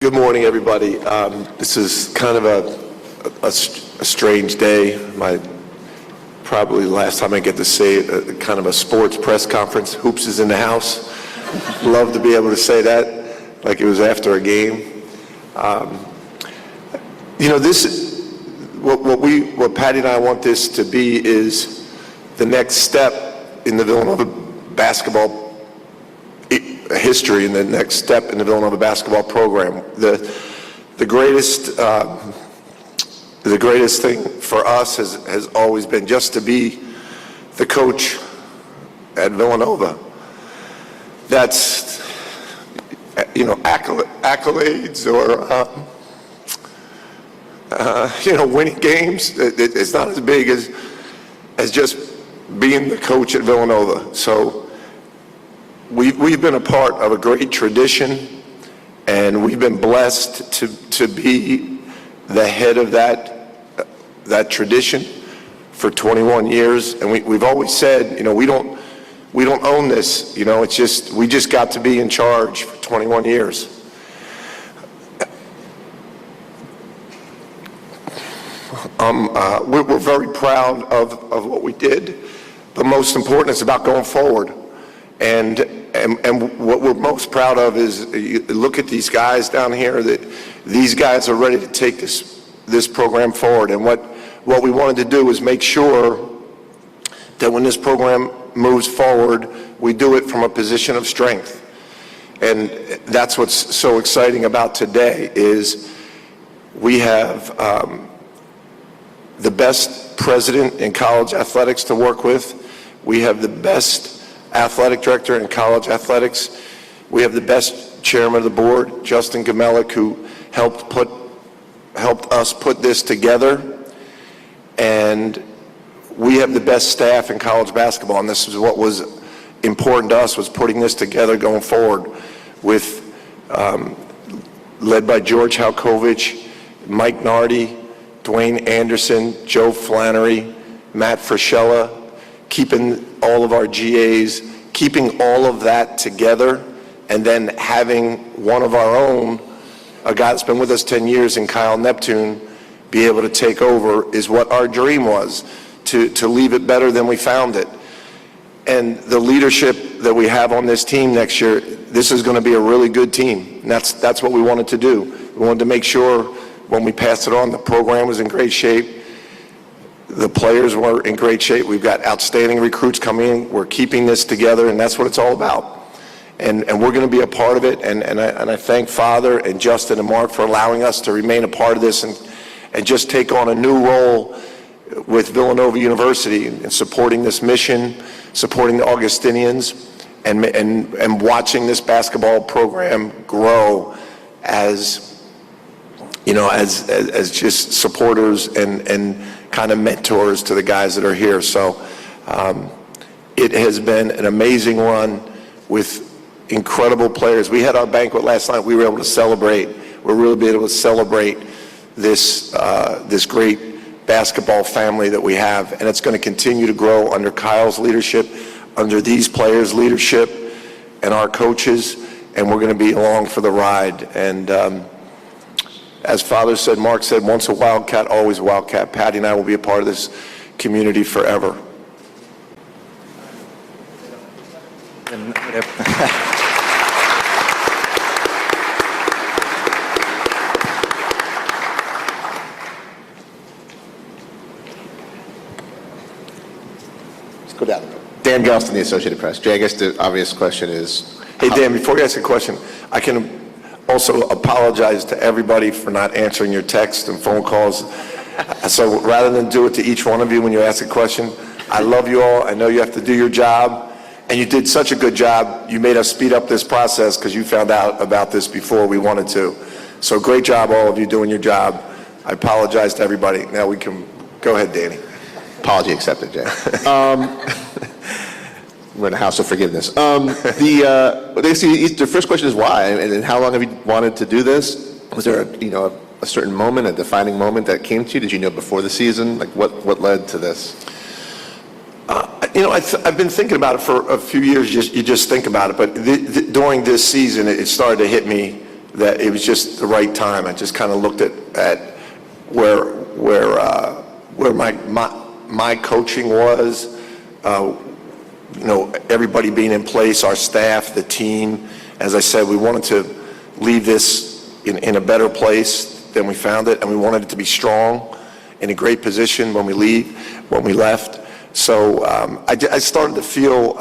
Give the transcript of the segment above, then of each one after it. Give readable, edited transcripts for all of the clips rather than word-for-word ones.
Good morning, everybody. This is kind of a strange day. Probably the last time I get to say it, kind of a sports press conference. Hoops is in the house. Love to be able to say that like it was after a game. What Patty and I want this to be is the next step in the Villanova basketball history and the next step in the Villanova basketball program. The greatest thing for us has always been just to be the coach at Villanova. That's accolades or winning games. It's not as big as just being the coach at Villanova. So we've been a part of a great tradition, and we've been blessed to be the head of that tradition for 21 years. And we've always said, we don't own this. It's just we just got to be in charge for 21 years. We're very proud of what we did, but most important, it's about going forward. And what we're most proud of is you look at these guys down here, that these guys are ready to take this program forward. And what we wanted to do is make sure that when this program moves forward, we do it from a position of strength. And that's what's so exciting about today is we have the best president in college athletics to work with. We have the best athletic director in college athletics. We have the best chairman of the board, Justin Gamelik, who helped us put this together. And we have the best staff in college basketball, and this is what was important to us, was putting this together going forward with led by George Halkovich, Mike Nardi, Dwayne Anderson, Joe Flannery, Matt Frischella, keeping all of our GAs, keeping all of that together, and then having one of our own, a guy that's been with us 10 years in Kyle Neptune, be able to take over is what our dream was, to leave it better than we found it. And the leadership that we have on this team next year, this is going to be a really good team. And that's what we wanted to do. We wanted to make sure when we passed it on, the program was in great shape. The players were in great shape. We've got outstanding recruits coming in. We're keeping this together, and that's what it's all about. And we're going to be a part of it. And I thank Father and Justin and Mark for allowing us to remain a part of this and just take on a new role with Villanova University and supporting this mission, supporting the Augustinians, and watching this basketball program grow as just supporters and kind of mentors to the guys that are here. So it has been an amazing run with incredible players. We had our banquet last night. We were able to celebrate. We're really able to celebrate this great basketball family that we have, and it's going to continue to grow under Kyle's leadership, under these players' leadership, and our coaches, and we're going to be along for the ride. And as Father said, Mark said, once a Wildcat, always a Wildcat. Patty and I will be a part of this community forever. Let's go down. Dan Galston, the Associated Press. Jay, I guess the obvious question is... Hey, Dan, before you ask a question, I can also apologize to everybody for not answering your texts and phone calls. So rather than do it to each one of you when you ask a question, I love you all. I know you have to do your job, and you did such a good job. You made us speed up this process because you found out about this before we wanted to. So great job, all of you, doing your job. I apologize to everybody. Now we can go ahead, Danny. Apology accepted, Jay. We're in a house of forgiveness. The first question is why, and how long have you wanted to do this? Was there a certain moment, a defining moment that came to you? Did you know before the season? Like what led to this? I've been thinking about it for a few years. You just think about it, but during this season, it started to hit me that it was just the right time. I just kind of looked at where my coaching was, everybody being in place, our staff, the team. As I said, we wanted to leave this in a better place than we found it, and we wanted it to be strong, in a great position when we left. So I started to feel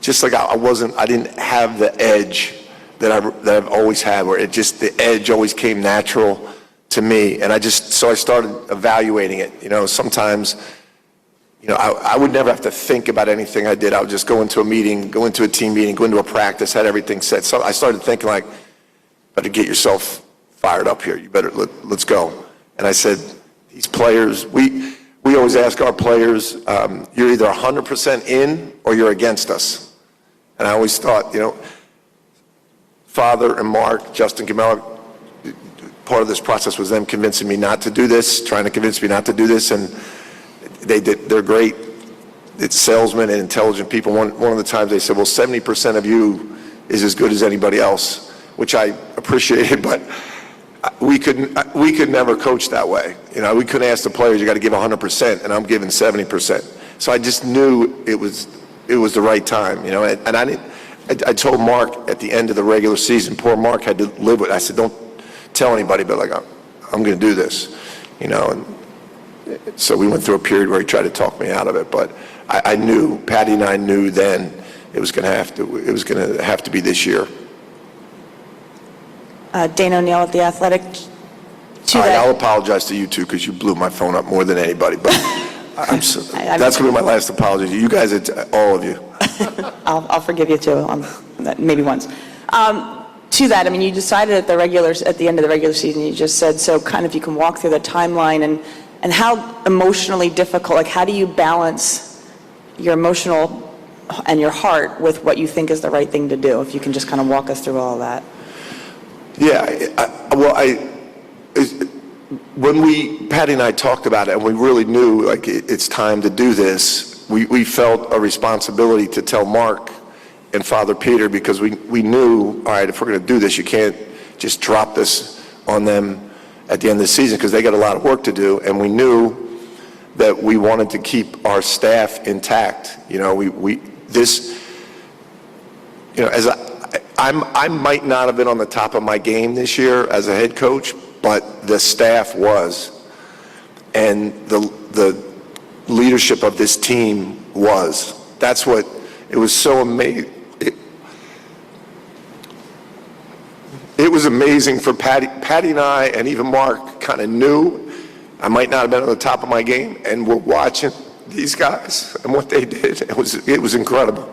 just like I didn't have the edge that I've always had, where the edge always came natural to me. And so I started evaluating it. Sometimes, I would never have to think about anything I did. I would just go into a meeting, go into a team meeting, go into a practice, had everything set. So I started thinking like, better get yourself fired up here. You better, let's go. And I said, these players, we always ask our players, you're either 100% in or you're against us. And I always thought, Father and Mark, Justin Gamella, part of this process was them convincing me not to do this, trying to convince me not to do this, and they're great. It's salesmen and intelligent people. One of the times they said, well, 70% of you is as good as anybody else, which I appreciated, but we could never coach that way. We couldn't ask the players, you got to give 100%, and I'm giving 70%. So I just knew it was the right time, and I told Mark at the end of the regular season, poor Mark had to live with it. I said, don't tell anybody, but I'm going to do this, and so we went through a period where he tried to talk me out of it, but I knew, Patty and I knew then it was going to have to be this year. Dana O'Neill at The Athletic. I'll apologize to you two because you blew my phone up more than anybody, but that's going to be my last apology to you guys, all of you. I'll forgive you too, maybe once. To that, you decided at the end of the regular season, you just said, so kind of you can walk through the timeline and how emotionally difficult, how do you balance your emotional and your heart with what you think is the right thing to do? If you can just kind of walk us through all of that. Yeah, when Patty and I talked about it and we really knew it's time to do this, we felt a responsibility to tell Mark and Father Peter, because we knew, all right, if we're going to do this, you can't just drop this on them at the end of the season because they got a lot of work to do, and we knew that we wanted to keep our staff intact. I might not have been on the top of my game this year as a head coach, but the staff was, and the leadership of this team was. That's what it was so amazing. It was amazing for Patty and I, and even Mark kind of knew I might not have been on the top of my game, and we're watching these guys and what they did. It was incredible.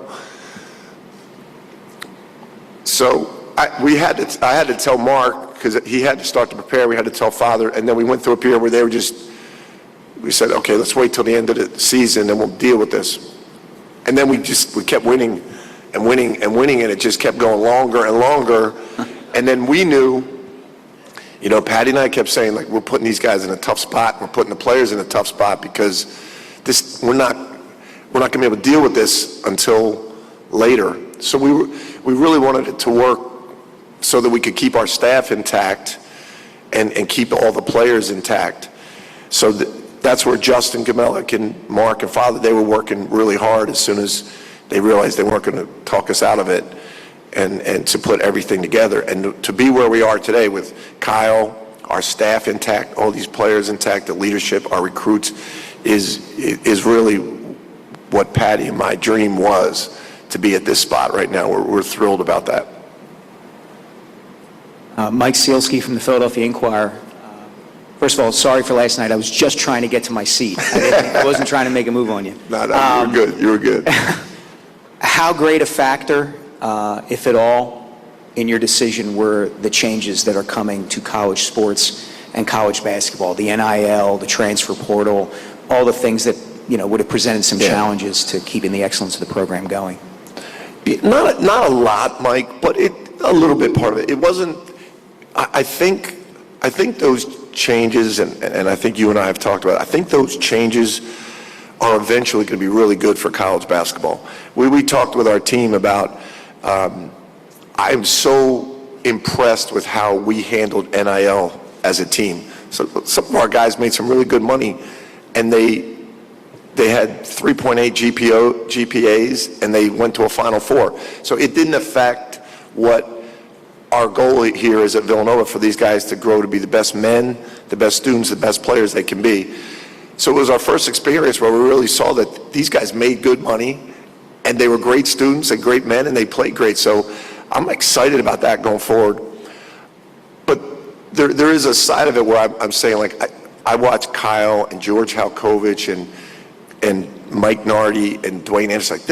So I had to tell Mark, because he had to start to prepare. We had to tell Father, and then we went through a period where we said, okay, let's wait till the end of the season and we'll deal with this. And then we kept winning and winning and winning, and it just kept going longer and longer. And then we knew, Patty and I kept saying, we're putting these guys in a tough spot. We're putting the players in a tough spot because we're not going to be able to deal with this until later. So we really wanted it to work so that we could keep our staff intact and keep all the players intact. So that's where Justin Gamella and Mark and Father, they were working really hard as soon as they realized they weren't going to talk us out of it, and to put everything together. And to be where we are today with Kyle, our staff intact, all these players intact, the leadership, our recruits, is really what Patty and my dream was, to be at this spot right now. We're thrilled about that. Mike Sealski from the Philadelphia Inquirer. First of all, sorry for last night. I was just trying to get to my seat. I wasn't trying to make a move on you. No, you were good. You were good. How great a factor, if at all, in your decision were the changes that are coming to college sports and college basketball, the NIL, the transfer portal, all the things that would have presented some challenges to keeping the excellence of the program going? Not a lot, Mike, but a little bit part of it. It wasn't. I think those changes, and I think you and I have talked about it, I think those changes are eventually going to be really good for college basketball. We talked with our team about, I'm so impressed with how we handled NIL as a team. So some of our guys made some really good money, and they had 3.8 GPAs, and they went to a Final Four. So it didn't affect what our goal here is at Villanova, for these guys to grow to be the best men, the best students, the best players they can be. So it was our first experience where we really saw that these guys made good money, and they were great students and great men, and they played great. So I'm excited about that going forward. But there is a side of it where I'm saying, like, I watch Kyle and George Halkovich and Mike Nardi and Dwayne Anderson. Like,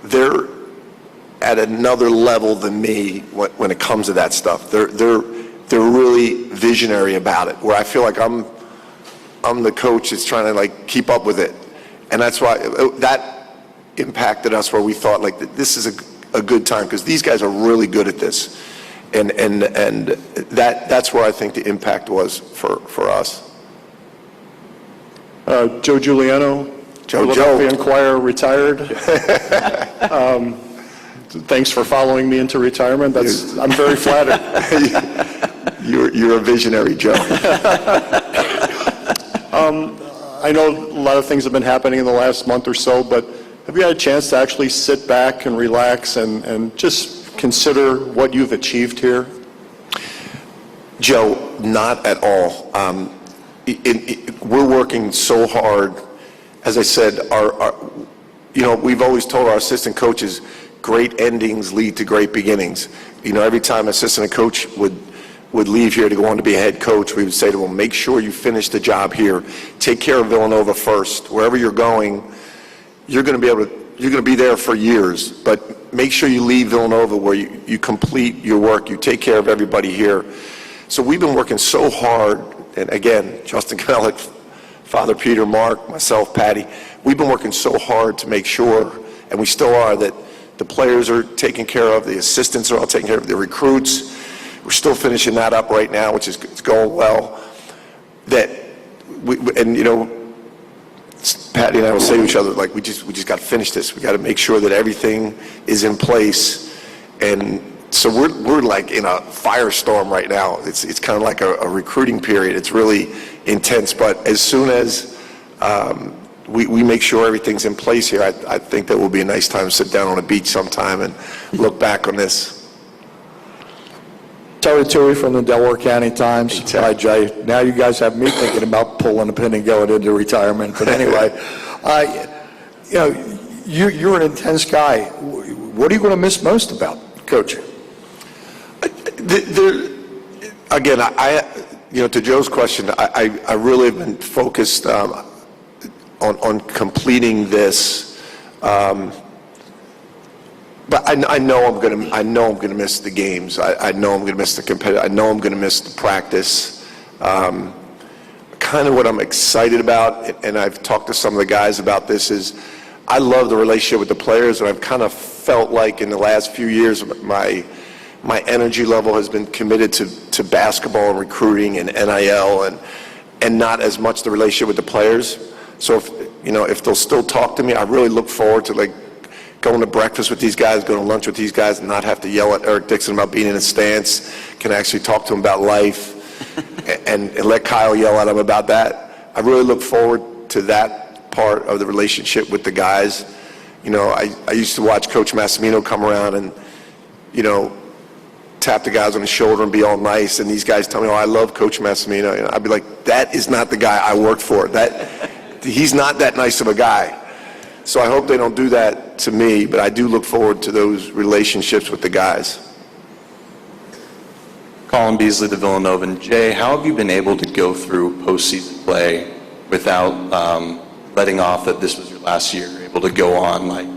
they're at another level than me when it comes to that stuff. They're really visionary about it, where I feel like I'm the coach that's trying to, like, keep up with it. And that's why that impacted us, where we thought, like, this is a good time, because these guys are really good at this. And that's where I think the impact was for us. Joe Giuliano, Philadelphia Inquirer, retired. Thanks for following me into retirement. I'm very flattered. You're a visionary, Joe. I know a lot of things have been happening in the last month or so, but have you had a chance to actually sit back and relax and just consider what you've achieved here? Joe, not at all. We're working so hard. As I said, we've always told our assistant coaches, great endings lead to great beginnings. Every time assistant coach would leave here to go on to be a head coach, we would say to them, make sure you finish the job here. Take care of Villanova first. Wherever you're going, you're going to be there for years, but make sure you leave Villanova where you complete your work. You take care of everybody here. So we've been working so hard, and again, Justin Kmellick, Father Peter, Mark, myself, Patty, we've been working so hard to make sure, and we still are, that the players are taken care of, the assistants are all taken care of, the recruits. We're still finishing that up right now, which is going well. Patty and I will say to each other, like, we just got to finish this. We got to make sure that everything is in place. And so we're like in a firestorm right now. It's kind of like a recruiting period. It's really intense. But as soon as we make sure everything's in place here, I think that will be a nice time to sit down on a beach sometime and look back on this. Terry Tui from the Delaware County Times. Hi, Jay. Now you guys have me thinking about pulling a pin and going into retirement. But anyway, you're an intense guy. What are you going to miss most about coaching? Again, to Joe's question, I really have been focused on completing this. But I know I'm gonna miss the games. I know I'm gonna miss the competitive. I know I'm gonna miss the practice. Kind of what I'm excited about, and I've talked to some of the guys about this, is I love the relationship with the players, and I've kind of felt like in the last few years my energy level has been committed to basketball and recruiting and NIL and not as much the relationship with the players. So if they'll still talk to me, I really look forward to, like, going to breakfast with these guys, going to lunch with these guys, and not have to yell at Eric Dixon about being in a stance. Can actually talk to him about life and let Kyle yell at him about that. I really look forward to that part of the relationship with the guys. I used to watch Coach Massimino come around and, tap the guys on the shoulder and be all nice, and these guys tell me, I love Coach Massimino. And I'd be like, that is not the guy I worked for. He's not that nice of a guy. So I hope they don't do that to me, but I do look forward to those relationships with the guys. Colin Beasley, the Villanovan. Jay, how have you been able to go through postseason play without letting off that this was your last year, able to go on like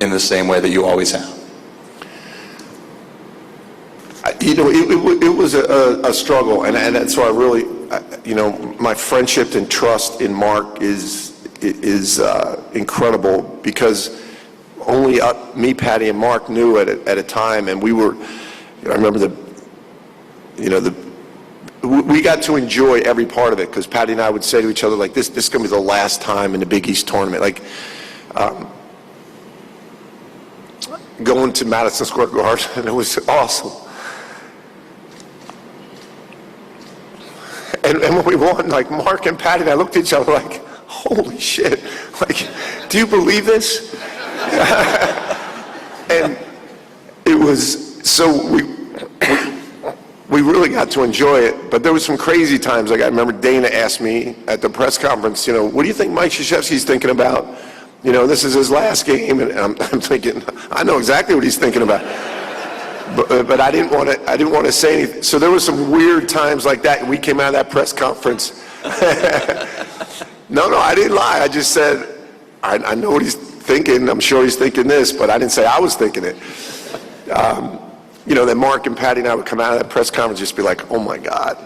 in the same way that you always have? It was a struggle, and that's why I really, my friendship and trust in Mark is incredible, because only me, Patty, and Mark knew at a time, and we were. I remember we got to enjoy every part of it, because Patty and I would say to each other, like, this is going to be the last time in the Big East tournament. Like, going to Madison Square Garden, and it was awesome. And when we won, like Mark and Patty and I looked at each other like, holy shit, like, do you believe this? And it was, so we really got to enjoy it, but there was some crazy times. Like I remember Dana asked me at the press conference, what do you think Mike Krzyzewski's thinking about? This is his last game, and I'm thinking, I know exactly what he's thinking about. But I didn't want to say anything. So there were some weird times like that, and we came out of that press conference. No, I didn't lie. I just said, I know what he's thinking. I'm sure he's thinking this, but I didn't say I was thinking it. Then Mark and Patty and I would come out of that press conference and just be like, oh my God,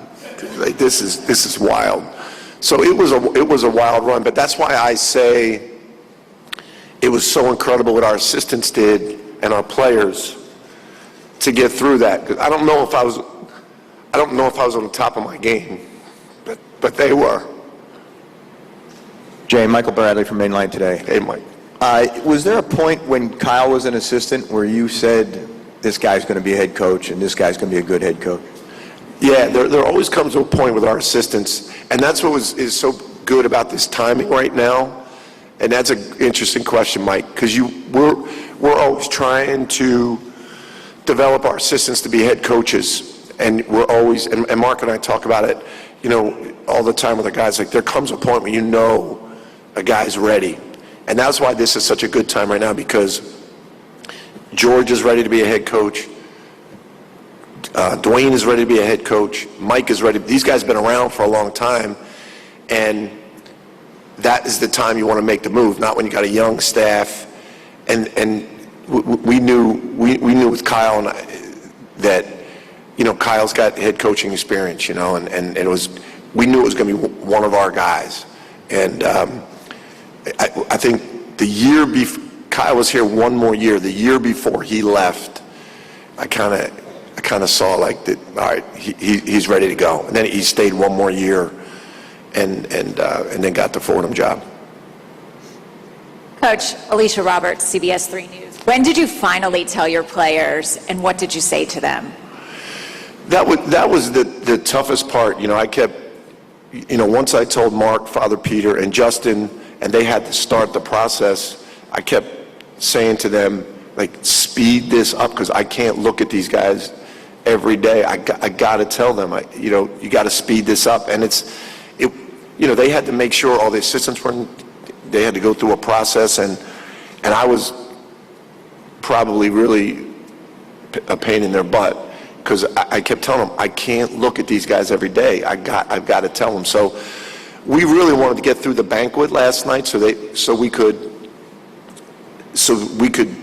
like this is wild. So it was a wild run, but that's why I say it was so incredible what our assistants did and our players to get through that. 'Cause I don't know if I was on the top of my game, but they were. Jay, Michael Bradley from Mainline Today. Hey, Mike. Was there a point when Kyle was an assistant where you said, this guy's going to be a head coach and this guy's going to be a good head coach? Yeah, there always comes to a point with our assistants, and that's what is so good about this timing right now. And that's an interesting question, Mike, because we're always trying to develop our assistants to be head coaches, and we're always, and Mark and I talk about it, all the time with the guys. Like there comes a point when a guy's ready, and that's why this is such a good time right now, because George is ready to be a head coach. Dwayne is ready to be a head coach. Mike is ready. These guys have been around for a long time, and that is the time you want to make the move, not when you got a young staff. And we knew with Kyle and I that Kyle's got head coaching experience, and we knew it was going to be one of our guys. And I think the year before Kyle was here, one more year, the year before he left, I kind of saw like that. All right, he's ready to go, and then he stayed one more year, and then got the Fordham job. Coach, Alicia Roberts, CBS 3 News. When did you finally tell your players, and what did you say to them? That was the toughest part. I kept, once I told Mark, Father Peter, and Justin, and they had to start the process, I kept saying to them, like, speed this up, because I can't look at these guys every day. I got to tell them, you got to speed this up. And they had to make sure all the assistants they had to go through a process, and I was probably really a pain in their butt, because I kept telling them, I can't look at these guys every day. I've got to tell them. So we really wanted to get through the banquet last night so we could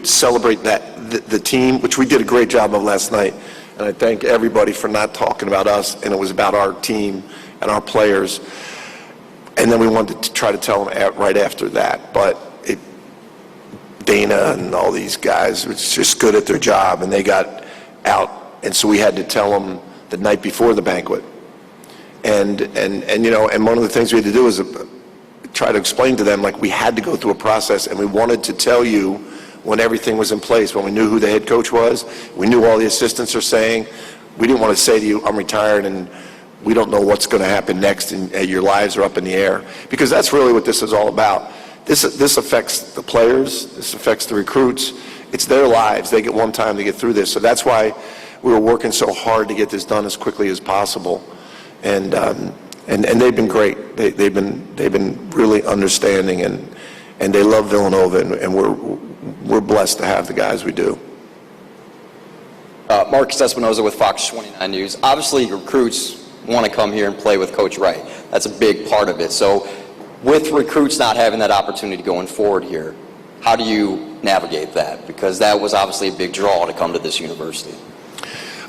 celebrate the team, which we did a great job of last night. And I thank everybody for not talking about us, and it was about our team and our players. And then we wanted to try to tell them right after that. But Dana and all these guys were just good at their job, and they got out. And so we had to tell them the night before the banquet. And one of the things we had to do was try to explain to them, like, we had to go through a process, and we wanted to tell you when everything was in place, when we knew who the head coach was, we knew all the assistants are saying. We didn't want to say to you, I'm retired and we don't know what's going to happen next, and your lives are up in the air, because that's really what this is all about. This affects the players, this affects the recruits. It's their lives. They get one time to get through this. So that's why we were working so hard to get this done as quickly as possible. And they've been great. They've been really understanding, and they love Villanova, and we're blessed to have the guys we do. Marcus Espinoza with Fox 29 News. Obviously, recruits want to come here and play with Coach Wright. That's a big part of it. So with recruits not having that opportunity going forward here, how do you navigate that? Because that was obviously a big draw to come to this university.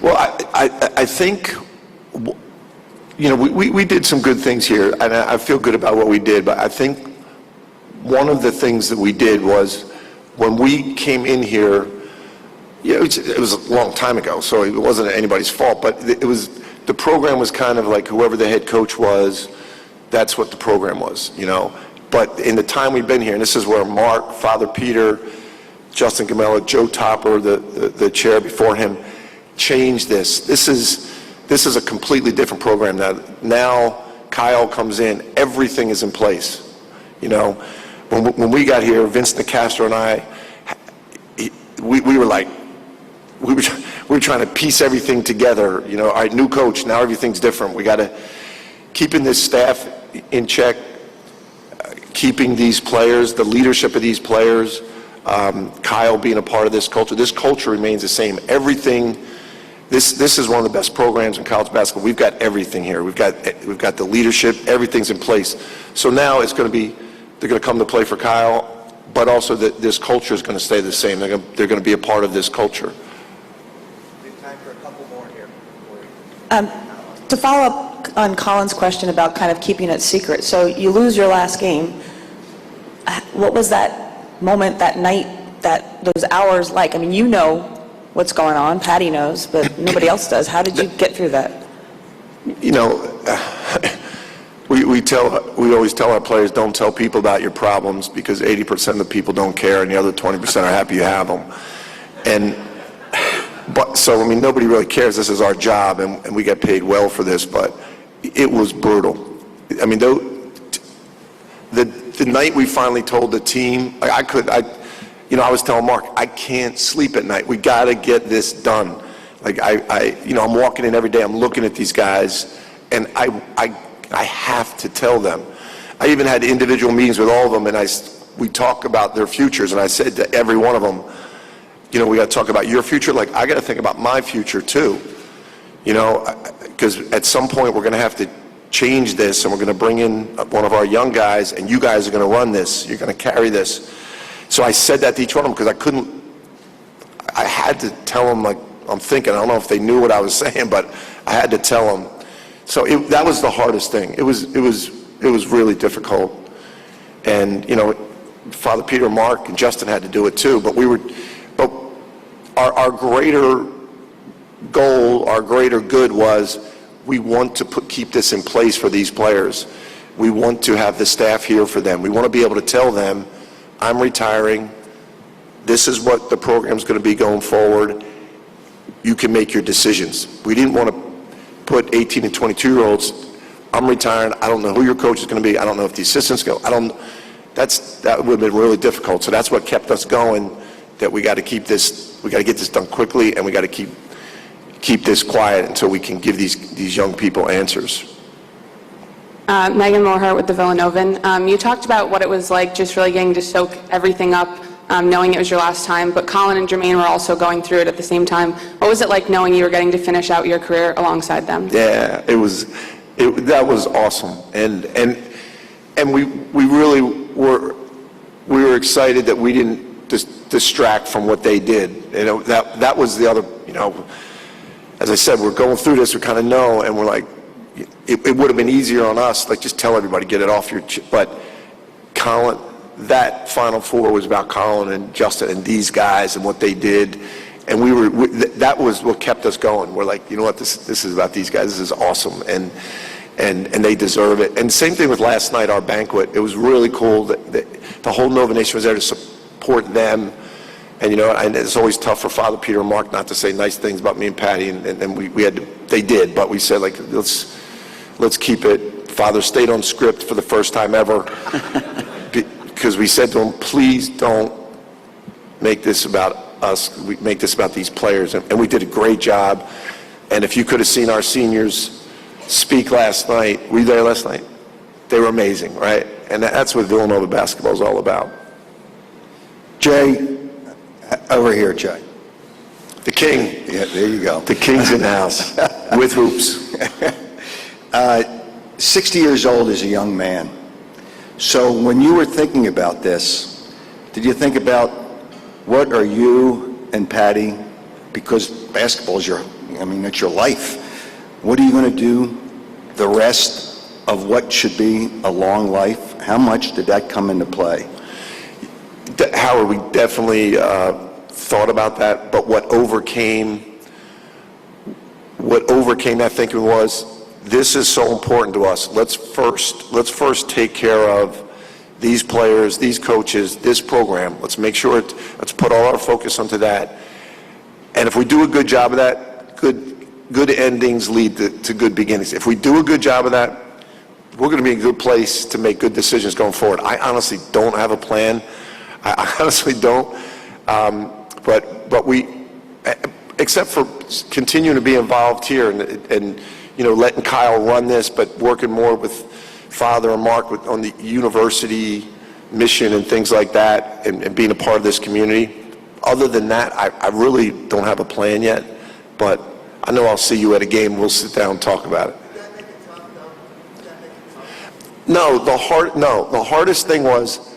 Well, I think, we did some good things here, and I feel good about what we did, but I think one of the things that we did was when we came in here, it was a long time ago, so it wasn't anybody's fault, but the program was kind of like whoever the head coach was, that's what the program was, But in the time we've been here, and this is where Mark, Father Peter, Justin Gamella, Joe Topper, the chair before him, changed this. This is a completely different program now. Kyle comes in, everything is in place. You know, when we got here, Vince Nicastro and I, we were like, we were trying to piece everything together. You know, all right, new coach, now everything's different. We got to keeping this staff in check, keeping these players, the leadership of these players, Kyle being a part of this culture. This culture remains the same. Everything. This is one of the best programs in college basketball. We've got everything here. We've got the leadership. Everything's in place. So now it's going to be, they're going to come to play for Kyle, but also that this culture is going to stay the same. They're going to be a part of this culture. We have time for a couple more here. To follow up on Colin's question about kind of keeping it secret, so you lose your last game. What was that moment, that night, those hours like? I mean, you know what's going on. Patty knows, but nobody else does. How did you get through that? You know, we always tell our players, don't tell people about your problems because 80% of the people don't care and the other 20% are happy you have them. But so, I mean, nobody really cares. This is our job, and we get paid well for this, but it was brutal. I mean, the night we finally told the team, I was telling Mark, I can't sleep at night. We got to get this done. Like, I'm walking in every day, I'm looking at these guys, and I have to tell them. I even had individual meetings with all of them, and we talk about their futures, and I said to every one of them, you know, we got to talk about your future. Like, I got to think about my future too, you know, because at some point we're going to have to change this, and we're going to bring in one of our young guys, and you guys are going to run this. You're going to carry this. So I said that to each one of them because I had to tell them, like, I'm thinking, I don't know if they knew what I was saying, but I had to tell them. So that was the hardest thing. It was really difficult. And, you know, Father Peter, Mark, and Justin had to do it too, but our greater goal, our greater good was we want to keep this in place for these players. We want to have the staff here for them. We want to be able to tell them, I'm retiring. This is what the program's going to be going forward. You can make your decisions. We didn't want to put 18 and 22-year-olds, I'm retiring. I don't know who your coach is going to be. I don't know if the assistants go. That would have been really difficult. So that's what kept us going, that we got to keep this, we got to get this done quickly, and we got to keep this quiet until we can give these young people answers. Megan Morhart with the Villanovan. You talked about what it was like just really getting to soak everything up, knowing it was your last time, but Colin and Jermaine were also going through it at the same time. What was it like knowing you were getting to finish out your career alongside them? Yeah, that was awesome. And we really were excited that we didn't distract from what they did. You know, that was the other, you know, as I said, we're going through this, we kind of know, and we're like, it would have been easier on us, like, just tell everybody, get it off your but Colin, that Final Four was about Colin and Justin and these guys and what they did, and that was what kept us going. We're like, you know what, this is about these guys, this is awesome, and they deserve it. And same thing with last night, our banquet. It was really cool that the whole Nova Nation was there to support them. And, you know, and it's always tough for Father Peter and Mark not to say nice things about me and Patty, and we had to, they did, but we said, like, let's keep it. Father stayed on script for the first time ever because we said to him, please don't make this about us. We make this about these players, and we did a great job. And if you could have seen our seniors speak last night, were you there last night? They were amazing, right? And that's what Villanova basketball is all about. Jay, over here, Jay. The king. Yeah, there you go. The king's in the house with hoops. 60 years old as a young man. So when you were thinking about this, did you think about what are you and Patty, because basketball is it's your life. What are you going to do the rest of what should be a long life? How much did that come into play? Howard, we definitely thought about that, but what overcame that thinking was, this is so important to us. Let's first take care of these players, these coaches, this program. Let's make sure, let's put all our focus onto that. And if we do a good job of that, good endings lead to good beginnings. If we do a good job of that, we're going to be in a good place to make good decisions going forward. I honestly don't have a plan. I honestly don't. But we, except for continuing to be involved here and letting Kyle run this, but working more with Father and Mark on the university mission and things like that, and being a part of this community. Other than that, I really don't have a plan yet, but I know I'll see you at a game. We'll sit down and talk about it. No, the hardest thing was,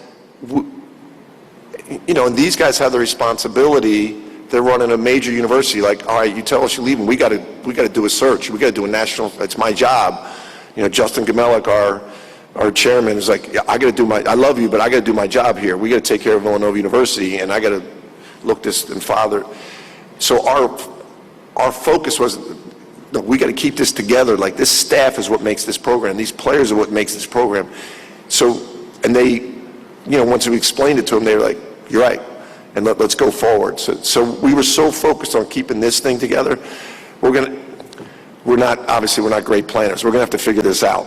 and these guys have the responsibility. They're running a major university. Like, all right, you tell us you're leaving. We got to do a search. We got to do a national. It's my job. Justin Gamelik, our chairman, is like, I got to do I love you, but I got to do my job here. We got to take care of Villanova University, and I got to look this and Father. So our focus was, no, we got to keep this together. Like, this staff is what makes this program. These players are what makes this program. So, and they, once we explained it to them, they were like, you're right, and let's go forward. So we were so focused on keeping this thing together. We're not great planners. We're going to have to figure this out.